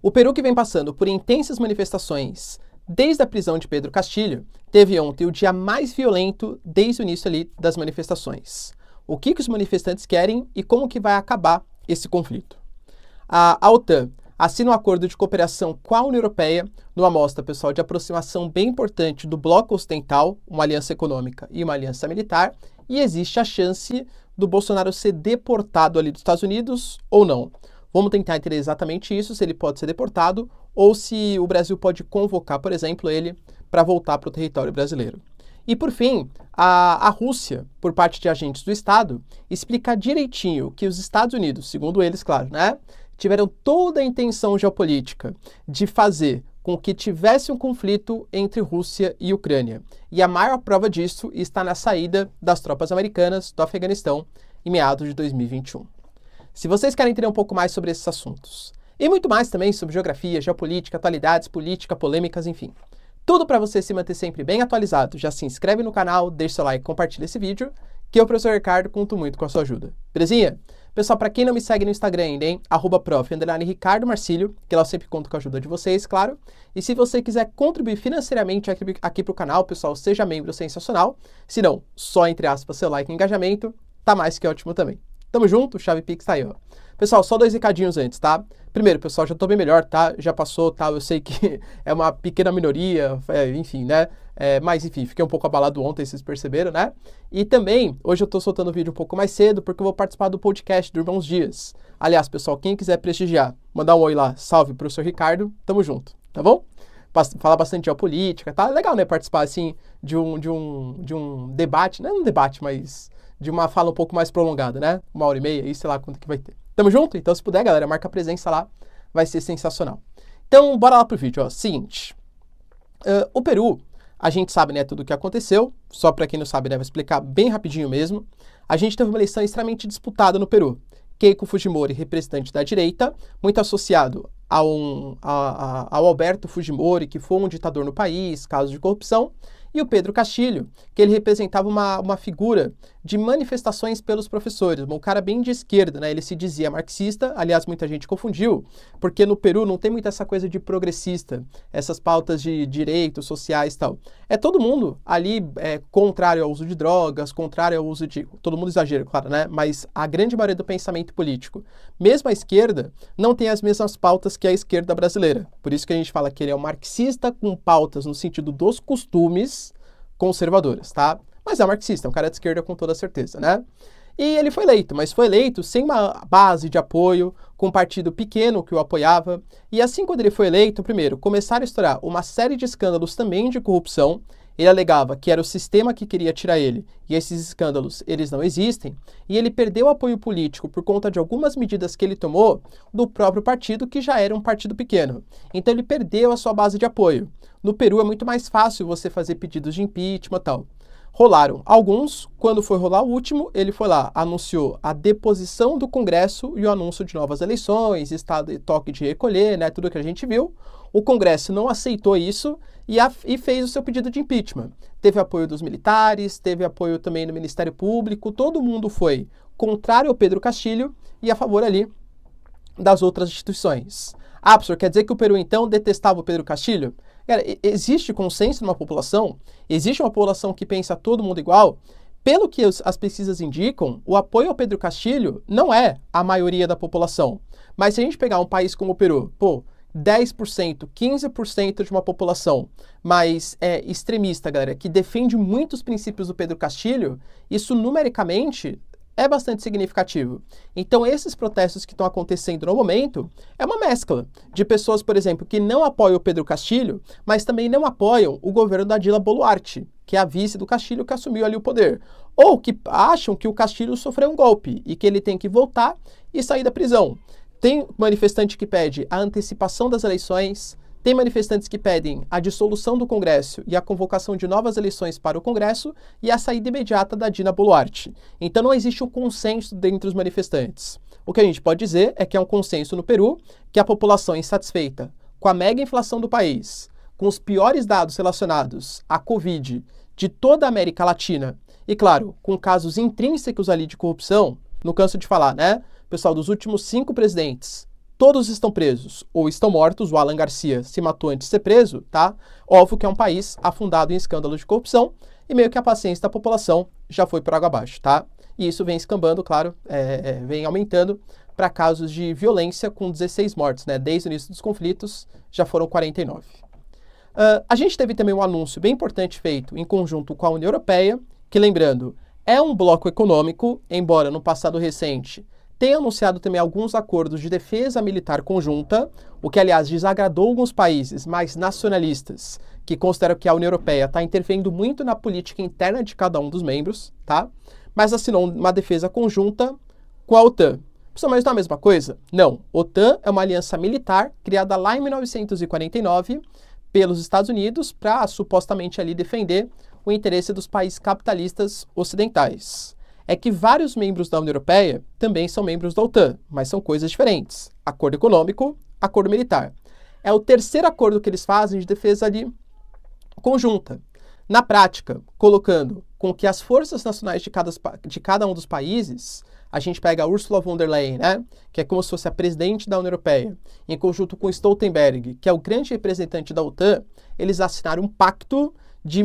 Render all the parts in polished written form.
O Peru, que vem passando por intensas manifestações desde a prisão de Pedro Castillo, teve ontem o dia mais violento desde o início ali das manifestações. O que os manifestantes querem e como que vai acabar esse conflito? A OTAN assina um acordo de cooperação com a União Europeia, numa mostra, pessoal, de aproximação bem importante do bloco ocidental, uma aliança econômica e uma aliança militar, e existe a chance do Bolsonaro ser deportado ali dos Estados Unidos ou não. Vamos tentar entender exatamente isso, se ele pode ser deportado ou se o Brasil pode convocar, por exemplo, ele para voltar para o território brasileiro. E, por fim, a Rússia, por parte de agentes do Estado, explica direitinho que os Estados Unidos, segundo eles, claro, né, tiveram toda a intenção geopolítica de fazer com que tivesse um conflito entre Rússia e Ucrânia. E a maior prova disso está na saída das tropas americanas do Afeganistão em meados de 2021. Se vocês querem entender um pouco mais sobre esses assuntos, e muito mais também sobre geografia, geopolítica, atualidades, política, polêmicas, enfim, tudo para você se manter sempre bem atualizado, já se inscreve no canal, deixa seu like, compartilha esse vídeo, que eu, professor Ricardo, conto muito com a sua ajuda. Belezinha? Pessoal, para quem não me segue no Instagram ainda, hein? @prof_Ricardo Marcílio, que lá eu sempre conto com a ajuda de vocês, claro. E se você quiser contribuir financeiramente aqui para o canal, pessoal, seja membro, sensacional. Se não, só entre aspas, seu like e engajamento, tá mais que ótimo também. Tamo junto, chave Pix tá aí, ó. Pessoal, só 2 recadinhos antes, tá? Primeiro, pessoal, já tô bem melhor, tá? Já passou, tá? Eu sei que é uma pequena minoria, enfim, né? Mas, enfim, fiquei um pouco abalado ontem, vocês perceberam, né? E também, hoje eu tô soltando o vídeo um pouco mais cedo, porque eu vou participar do podcast do Irmãos Dias. Aliás, pessoal, quem quiser prestigiar, mandar um oi lá, salve, professor Ricardo, tamo junto, tá bom? Falar bastante de geopolítica, tá? Legal, né? Participar, assim, de um debate, não é um debate, mas de uma fala um pouco mais prolongada, né? 1h30, aí sei lá quanto que vai ter. Tamo junto? Então, se puder, galera, marca a presença lá, vai ser sensacional. Então, bora lá pro vídeo, ó. Seguinte, o Peru, a gente sabe, né, tudo o que aconteceu, só para quem não sabe, né, vou explicar bem rapidinho mesmo. A gente teve uma eleição extremamente disputada no Peru. Keiko Fujimori, representante da direita, muito associado ao Alberto Fujimori, que foi um ditador no país, casos de corrupção, e o Pedro Castillo, que ele representava uma figura de manifestações pelos professores, um cara bem de esquerda, né? Ele se dizia marxista, aliás, muita gente confundiu, porque no Peru não tem muita essa coisa de progressista, essas pautas de direitos sociais e tal. É todo mundo ali contrário ao uso de drogas, contrário ao uso de... Todo mundo exagera, claro, né? Mas a grande maioria do pensamento político, mesmo a esquerda, não tem as mesmas pautas que a esquerda brasileira. Por isso que a gente fala que ele é um marxista com pautas no sentido dos costumes conservadoras, tá? Mas é marxista, é um cara de esquerda com toda certeza, né? E ele foi eleito, mas foi eleito sem uma base de apoio, com um partido pequeno que o apoiava. E assim, quando ele foi eleito, primeiro, começaram a estourar uma série de escândalos também de corrupção. Ele alegava que era o sistema que queria tirar ele, e esses escândalos, eles não existem. E ele perdeu o apoio político por conta de algumas medidas que ele tomou do próprio partido, que já era um partido pequeno. Então ele perdeu a sua base de apoio. No Peru é muito mais fácil você fazer pedidos de impeachment e tal. Rolaram alguns, quando foi rolar o último, ele foi lá, anunciou a deposição do Congresso e o anúncio de novas eleições, estado de toque de recolher, né, tudo que a gente viu. O Congresso não aceitou isso e fez o seu pedido de impeachment. Teve apoio dos militares, teve apoio também do Ministério Público, todo mundo foi contrário ao Pedro Castillo e a favor ali das outras instituições. Ah, professor, quer dizer que o Peru, então, detestava o Pedro Castillo? Cara, existe consenso numa população? Existe uma população que pensa todo mundo igual? Pelo que as pesquisas indicam, o apoio ao Pedro Castillo não é a maioria da população. Mas se a gente pegar um país como o Peru, 10%, 15% de uma população mais extremista, galera, que defende muitos princípios do Pedro Castillo, isso numericamente é bastante significativo. Então, esses protestos que estão acontecendo no momento é uma mescla de pessoas, por exemplo, que não apoiam o Pedro Castillo, mas também não apoiam o governo da Dina Boluarte, que é a vice do Castillo que assumiu ali o poder. Ou que acham que o Castillo sofreu um golpe e que ele tem que voltar e sair da prisão. Tem manifestante que pede a antecipação das eleições, tem manifestantes que pedem a dissolução do Congresso e a convocação de novas eleições para o Congresso e a saída imediata da Dina Boluarte. Então não existe um consenso dentre os manifestantes. O que a gente pode dizer é que é um consenso no Peru, que a população é insatisfeita com a mega inflação do país, com os piores dados relacionados à Covid de toda a América Latina e, claro, com casos intrínsecos ali de corrupção, não canso de falar, né? Pessoal, dos últimos 5 presidentes, todos estão presos ou estão mortos, o Alan Garcia se matou antes de ser preso, tá? Óbvio que é um país afundado em escândalos de corrupção e meio que a paciência da população já foi por água abaixo, tá? E isso vem escambando, claro, vem aumentando para casos de violência com 16 mortes, né? Desde o início dos conflitos já foram 49. A gente teve também um anúncio bem importante feito em conjunto com a União Europeia, que, lembrando, é um bloco econômico, embora no passado recente tenha anunciado também alguns acordos de defesa militar conjunta, o que, aliás, desagradou alguns países mais nacionalistas, que consideram que a União Europeia está interferindo muito na política interna de cada um dos membros, tá? Mas assinou uma defesa conjunta com a OTAN. Mas não é a mesma coisa? Não. OTAN é uma aliança militar criada lá em 1949 pelos Estados Unidos para supostamente ali defender o interesse dos países capitalistas ocidentais. É que vários membros da União Europeia também são membros da OTAN, mas são coisas diferentes. Acordo econômico, acordo militar. É o terceiro acordo que eles fazem de defesa ali conjunta. Na prática, colocando com que as forças nacionais de cada um dos países, a gente pega a Ursula von der Leyen, né, que é como se fosse a presidente da União Europeia, em conjunto com Stoltenberg, que é o grande representante da OTAN, eles assinaram um pacto de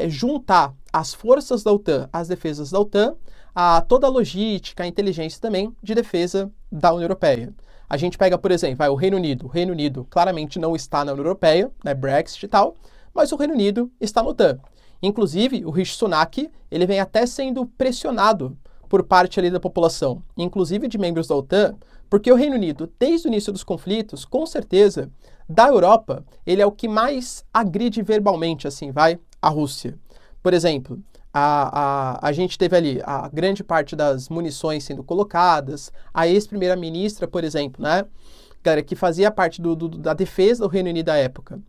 juntar as forças da OTAN, as defesas da OTAN, a toda a logística, a inteligência também de defesa da União Europeia. A gente pega, por exemplo, o Reino Unido. O Reino Unido claramente não está na União Europeia, né, Brexit e tal, mas o Reino Unido está na OTAN. Inclusive, o Rishi Sunak, ele vem até sendo pressionado por parte ali da população, inclusive de membros da OTAN, porque o Reino Unido, desde o início dos conflitos, com certeza, da Europa, ele é o que mais agride verbalmente, assim, a Rússia. Por exemplo, a gente teve ali a grande parte das munições sendo colocadas, a ex-primeira-ministra, por exemplo, né, galera, que fazia parte da defesa do Reino Unido da época,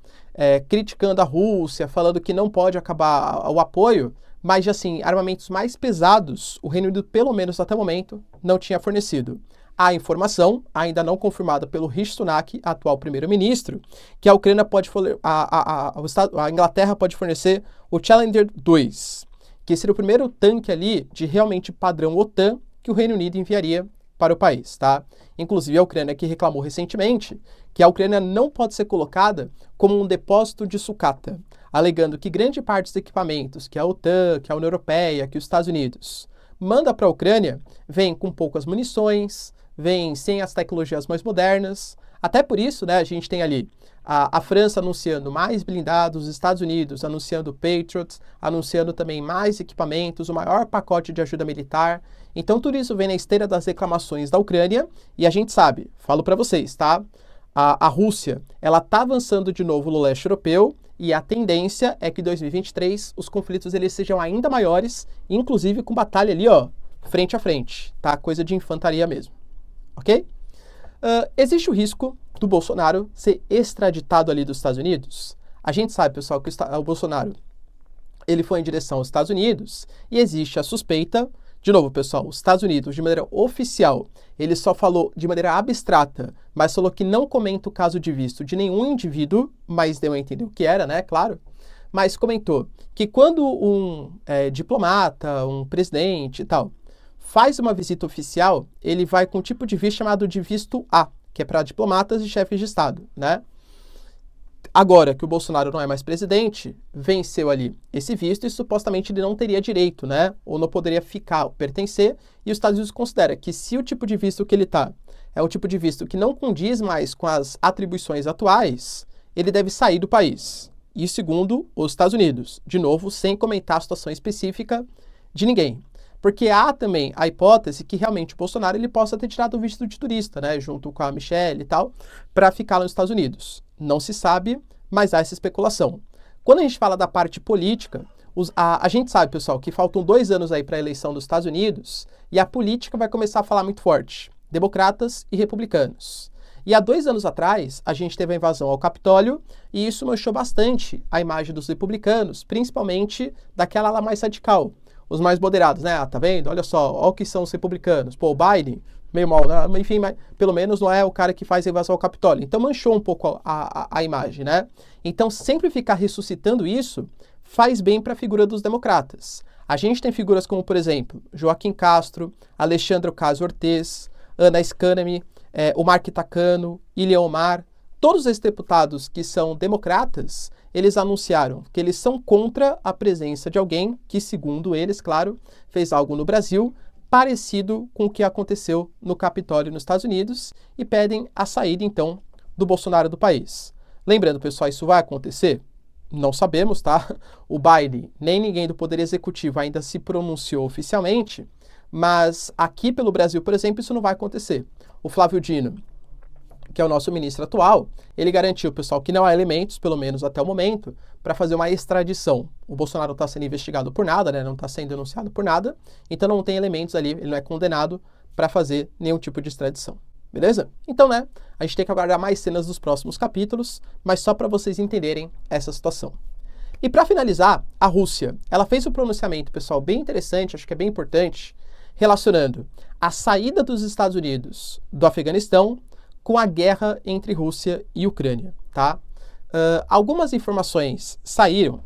criticando a Rússia, falando que não pode acabar o apoio, mas, assim, armamentos mais pesados, o Reino Unido, pelo menos até o momento, não tinha fornecido. Há informação, ainda não confirmada pelo Rishi Sunak, atual primeiro-ministro, que a Ucrânia pode a Inglaterra pode fornecer o Challenger 2, que seria o primeiro tanque ali de realmente padrão OTAN que o Reino Unido enviaria para o país, tá? Inclusive a Ucrânia que reclamou recentemente que a Ucrânia não pode ser colocada como um depósito de sucata, alegando que grande parte dos equipamentos que a OTAN, que a União Europeia, que os Estados Unidos manda para a Ucrânia vem com poucas munições, vem sem as tecnologias mais modernas. Até por isso, né, a gente tem ali a França anunciando mais blindados, os Estados Unidos anunciando Patriots, anunciando também mais equipamentos, o maior pacote de ajuda militar. Então tudo isso vem na esteira das reclamações da Ucrânia e a gente sabe, falo para vocês, tá? A Rússia, ela tá avançando de novo no leste europeu e a tendência é que em 2023 os conflitos eles sejam ainda maiores, inclusive com batalha ali, ó, frente a frente, tá? Coisa de infantaria mesmo, ok? Existe o risco do Bolsonaro ser extraditado ali dos Estados Unidos? A gente sabe, pessoal, que o Bolsonaro ele foi em direção aos Estados Unidos e existe a suspeita, de novo, pessoal, os Estados Unidos, de maneira oficial, ele só falou de maneira abstrata, mas falou que não comenta o caso de visto de nenhum indivíduo, mas deu a entender o que era, né, claro, mas comentou que quando um diplomata, um presidente e tal, faz uma visita oficial, ele vai com um tipo de visto chamado de visto A, que é para diplomatas e chefes de Estado, né? Agora que o Bolsonaro não é mais presidente, venceu ali esse visto e supostamente ele não teria direito, né? Ou não poderia ficar, pertencer, e os Estados Unidos considera que se o tipo de visto que ele tá é um tipo de visto que não condiz mais com as atribuições atuais, ele deve sair do país. E segundo os Estados Unidos, de novo, sem comentar a situação específica de ninguém. Porque há também a hipótese que realmente o Bolsonaro ele possa ter tirado o visto de turista, né, junto com a Michelle e tal, para ficar lá nos Estados Unidos. Não se sabe, mas há essa especulação. Quando a gente fala da parte política, a gente sabe, pessoal, que faltam 2 anos aí para a eleição dos Estados Unidos e a política vai começar a falar muito forte. Democratas e republicanos. E há 2 anos atrás, a gente teve a invasão ao Capitólio e isso manchou bastante a imagem dos republicanos, principalmente daquela ala mais radical. Os mais moderados, né? Ah, tá vendo? Olha só, olha o que são os republicanos. Pô, o Biden, meio mal, né? Enfim, mas pelo menos não é o cara que faz a invasão ao Capitólio. Então manchou um pouco a imagem, né? Então sempre ficar ressuscitando isso faz bem para a figura dos democratas. A gente tem figuras como, por exemplo, Joaquim Castro, Alexandre Ocasio-Cortez, Ana Scanami, o Mark Takano, Ilhan Omar, todos esses deputados que são democratas, eles anunciaram que eles são contra a presença de alguém que, segundo eles, claro, fez algo no Brasil parecido com o que aconteceu no Capitólio nos Estados Unidos e pedem a saída, então, do Bolsonaro do país. Lembrando, pessoal, isso vai acontecer? Não sabemos, tá? O Biden, nem ninguém do Poder Executivo ainda se pronunciou oficialmente, mas aqui pelo Brasil, por exemplo, isso não vai acontecer. O Flávio Dino, que é o nosso ministro atual, ele garantiu, pessoal, que não há elementos, pelo menos até o momento, para fazer uma extradição. O Bolsonaro não está sendo investigado por nada, né? Não está sendo denunciado por nada, então não tem elementos ali, ele não é condenado para fazer nenhum tipo de extradição. Beleza? Então, né, a gente tem que aguardar mais cenas dos próximos capítulos, mas só para vocês entenderem essa situação. E para finalizar, a Rússia, ela fez um pronunciamento, pessoal, bem interessante, acho que é bem importante, relacionando a saída dos Estados Unidos do Afeganistão com a guerra entre Rússia e Ucrânia, tá? Algumas informações saíram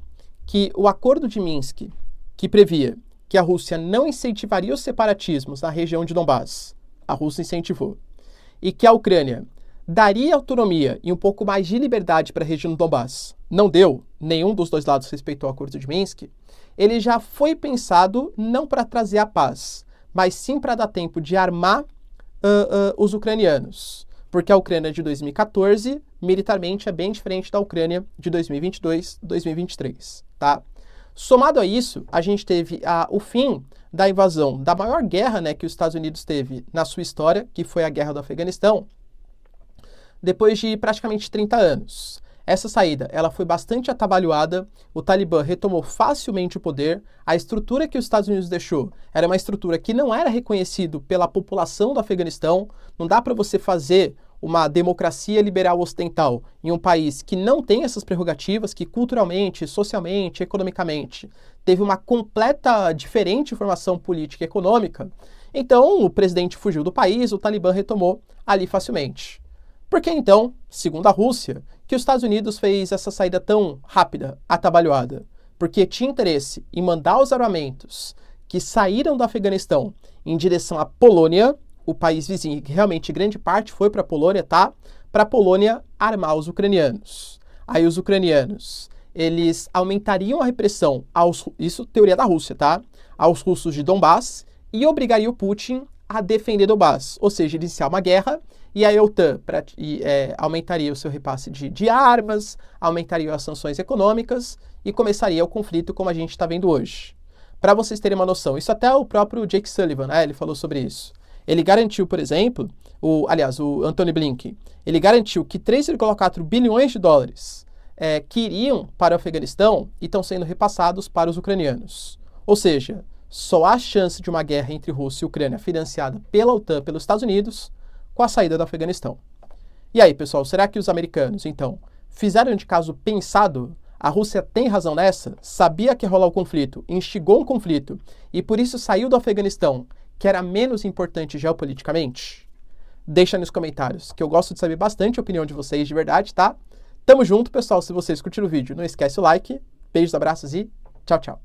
que o acordo de Minsk, que previa que a Rússia não incentivaria os separatismos na região de Donbás, a Rússia incentivou, e que a Ucrânia daria autonomia e um pouco mais de liberdade para a região do Donbás, não deu, nenhum dos dois lados respeitou o acordo de Minsk, ele já foi pensado não para trazer a paz, mas sim para dar tempo de armar os ucranianos. Porque a Ucrânia de 2014, militarmente, é bem diferente da Ucrânia de 2022, 2023, tá? Somado a isso, a gente teve o fim da invasão da maior guerra, né, que os Estados Unidos teve na sua história, que foi a Guerra do Afeganistão, depois de praticamente 30 anos. Essa saída, ela foi bastante atabalhoada, o Talibã retomou facilmente o poder, a estrutura que os Estados Unidos deixou era uma estrutura que não era reconhecida pela população do Afeganistão, não dá para você fazer uma democracia liberal ocidental em um país que não tem essas prerrogativas, que culturalmente, socialmente, economicamente, teve uma completa diferente formação política e econômica. Então, o presidente fugiu do país, o Talibã retomou ali facilmente. Por que então, segundo a Rússia, que os Estados Unidos fez essa saída tão rápida, atabalhoada? Porque tinha interesse em mandar os armamentos que saíram do Afeganistão em direção à Polônia, o país vizinho, que realmente grande parte foi para a Polônia, tá? Para a Polônia armar os ucranianos. Aí os ucranianos, eles aumentariam a repressão isso teoria da Rússia, tá? Aos russos de Donbás e obrigaria o Putin a defender Donbás, ou seja, iniciar uma guerra, e a OTAN aumentaria o seu repasse de armas, aumentaria as sanções econômicas e começaria o conflito como a gente está vendo hoje. Para vocês terem uma noção, isso até o próprio Jake Sullivan, ele falou sobre isso. Ele garantiu, por exemplo, o Antony Blinken, ele garantiu que 3,4 bilhões de dólares que iriam para o Afeganistão e estão sendo repassados para os ucranianos. Ou seja, só há chance de uma guerra entre Rússia e Ucrânia financiada pela OTAN, pelos Estados Unidos, com a saída do Afeganistão. E aí, pessoal, será que os americanos, então, fizeram de caso pensado? A Rússia tem razão nessa? Sabia que ia rolar o conflito, instigou um conflito e por isso saiu do Afeganistão, que era menos importante geopoliticamente? Deixa nos comentários, que eu gosto de saber bastante a opinião de vocês de verdade, tá? Tamo junto, pessoal. Se vocês curtiram o vídeo, não esquece o like. Beijos, abraços e tchau, tchau.